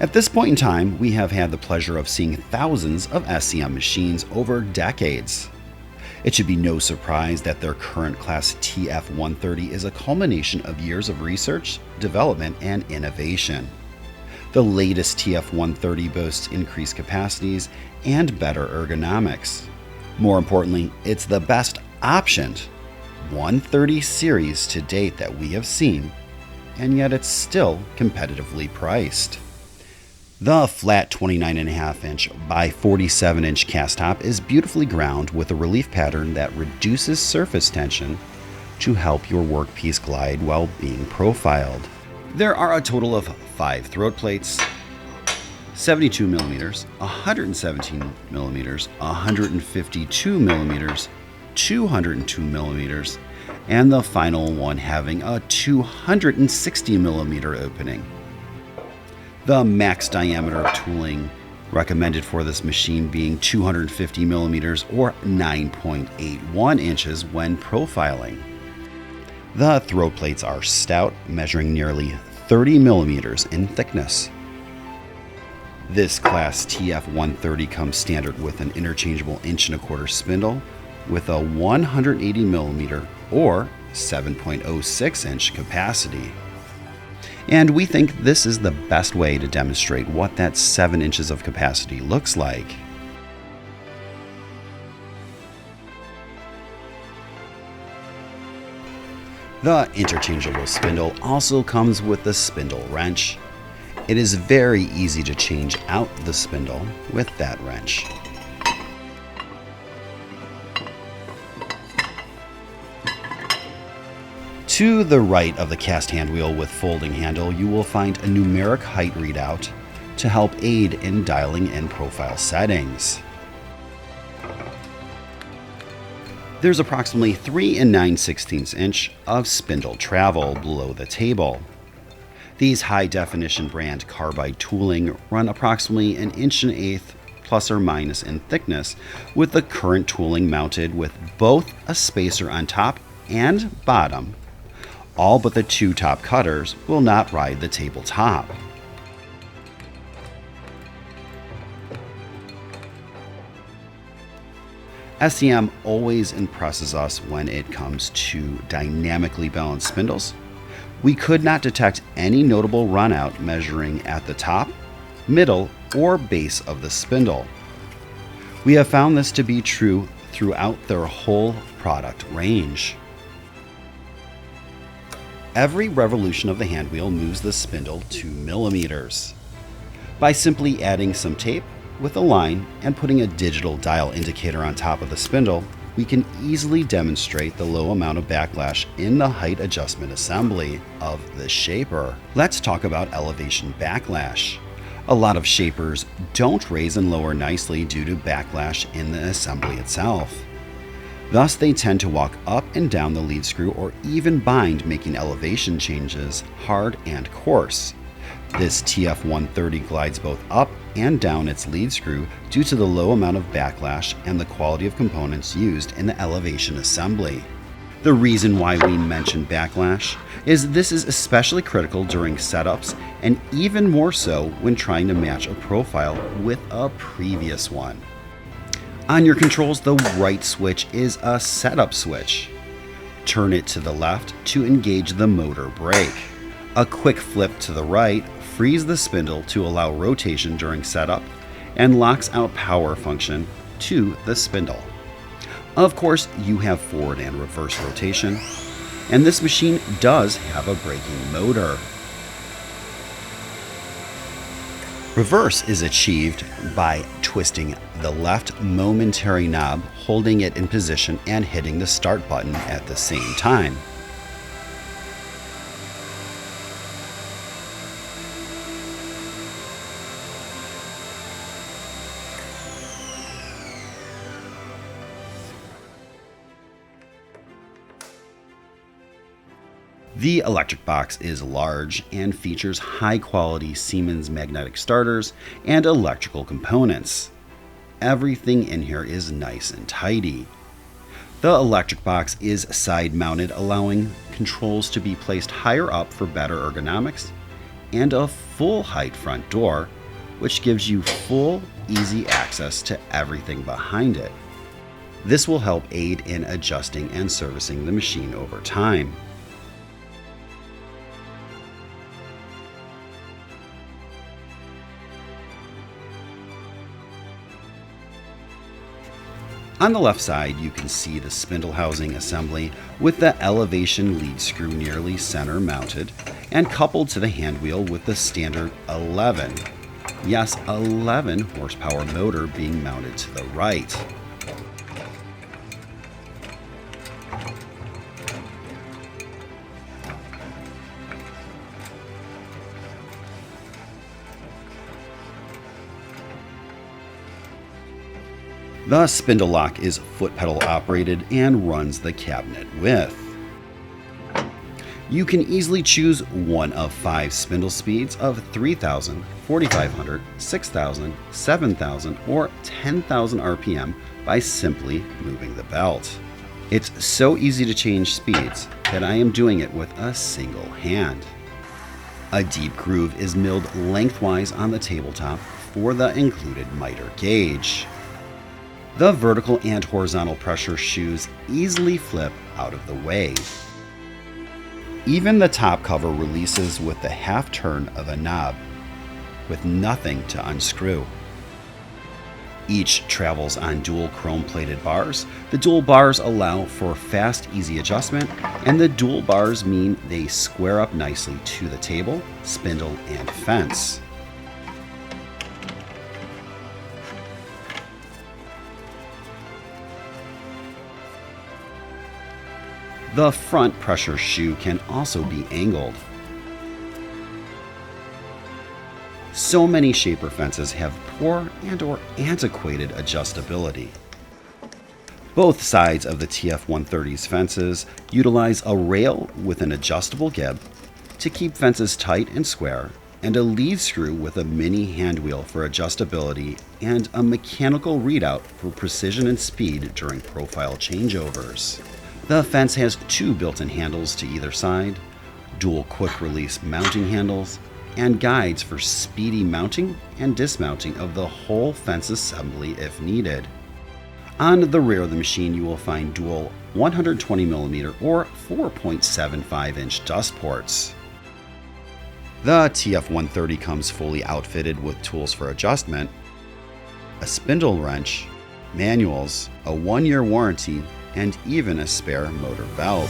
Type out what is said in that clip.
At this point in time, we have had the pleasure of seeing thousands of SCM machines over decades. It should be no surprise that their current class TF130 is a culmination of years of research, development, and innovation. The latest TF130 boasts increased capacities and better ergonomics. More importantly, it's the best optioned 130 series to date that we have seen, and yet it's still competitively priced. The flat 29.5 inch by 47 inch cast top is beautifully ground with a relief pattern that reduces surface tension to help your workpiece glide while being profiled. There are a total of 5 throat plates, 72 millimeters, 117 millimeters, 152 millimeters, 202 millimeters, and the final one having a 260 millimeter opening. The max diameter of tooling recommended for this machine being 250 millimeters or 9.81 inches when profiling. The throat plates are stout, measuring nearly 30 millimeters in thickness. This class TF130 comes standard with an interchangeable 1.25" spindle with a 180 millimeter or 7.06 inch capacity. And we think this is the best way to demonstrate what that 7 inches of capacity looks like. The interchangeable spindle also comes with the spindle wrench. It is very easy to change out the spindle with that wrench. To the right of the cast hand wheel with folding handle, you will find a numeric height readout to help aid in dialing in profile settings. There's approximately 3 9/16 inch of spindle travel below the table. These high-definition brand carbide tooling run approximately 1 1/8" plus or minus in thickness, with the current tooling mounted with both a spacer on top and bottom. All but the 2 top cutters will not ride the tabletop. SCM always impresses us when it comes to dynamically balanced spindles. We could not detect any notable runout measuring at the top, middle, or base of the spindle. We have found this to be true throughout their whole product range. Every revolution of the hand wheel moves the spindle 2 millimeters. By simply adding some tape with a line and putting a digital dial indicator on top of the spindle, we can easily demonstrate the low amount of backlash in the height adjustment assembly of the shaper. Let's talk about elevation backlash. A lot of shapers don't raise and lower nicely due to backlash in the assembly itself. Thus, they tend to walk up and down the lead screw or even bind, making elevation changes hard and coarse. This TF130 glides both up and down its lead screw due to the low amount of backlash and the quality of components used in the elevation assembly. The reason why we mention backlash is this is especially critical during setups and even more so when trying to match a profile with a previous one. On your controls, the right switch is a setup switch. Turn it to the left to engage the motor brake. A quick flip to the right frees the spindle to allow rotation during setup and locks out power function to the spindle. Of course, you have forward and reverse rotation, and this machine does have a braking motor. Reverse is achieved by twisting the left momentary knob, holding it in position, and hitting the start button at the same time. The electric box is large and features high-quality Siemens magnetic starters and electrical components. Everything in here is nice and tidy. The electric box is side-mounted, allowing controls to be placed higher up for better ergonomics, and a full-height front door which gives you full, easy access to everything behind it. This will help aid in adjusting and servicing the machine over time. On the left side, you can see the spindle housing assembly with the elevation lead screw nearly center mounted and coupled to the hand wheel with the standard 11, yes, 11 horsepower motor being mounted to the right. The spindle lock is foot pedal operated and runs the cabinet width. You can easily choose one of 5 spindle speeds of 3,000, 4,500, 6,000, 7,000, or 10,000 RPM by simply moving the belt. It's so easy to change speeds that I am doing it with a single hand. A deep groove is milled lengthwise on the tabletop for the included miter gauge. The vertical and horizontal pressure shoes easily flip out of the way. Even the top cover releases with the half turn of a knob, with nothing to unscrew. Each travels on dual chrome-plated bars. The dual bars allow for fast, easy adjustment, and the dual bars mean they square up nicely to the table, spindle, and fence. The front pressure shoe can also be angled. So many shaper fences have poor and/or antiquated adjustability. Both sides of the TF130's fences utilize a rail with an adjustable gib to keep fences tight and square, and a lead screw with a mini hand wheel for adjustability and a mechanical readout for precision and speed during profile changeovers. The fence has 2 built-in handles to either side, dual quick-release mounting handles, and guides for speedy mounting and dismounting of the whole fence assembly if needed. On the rear of the machine, you will find dual 120mm or 4.75-inch dust ports. The TF130 comes fully outfitted with tools for adjustment, a spindle wrench, manuals, a 1-year warranty, and even a spare motor belt.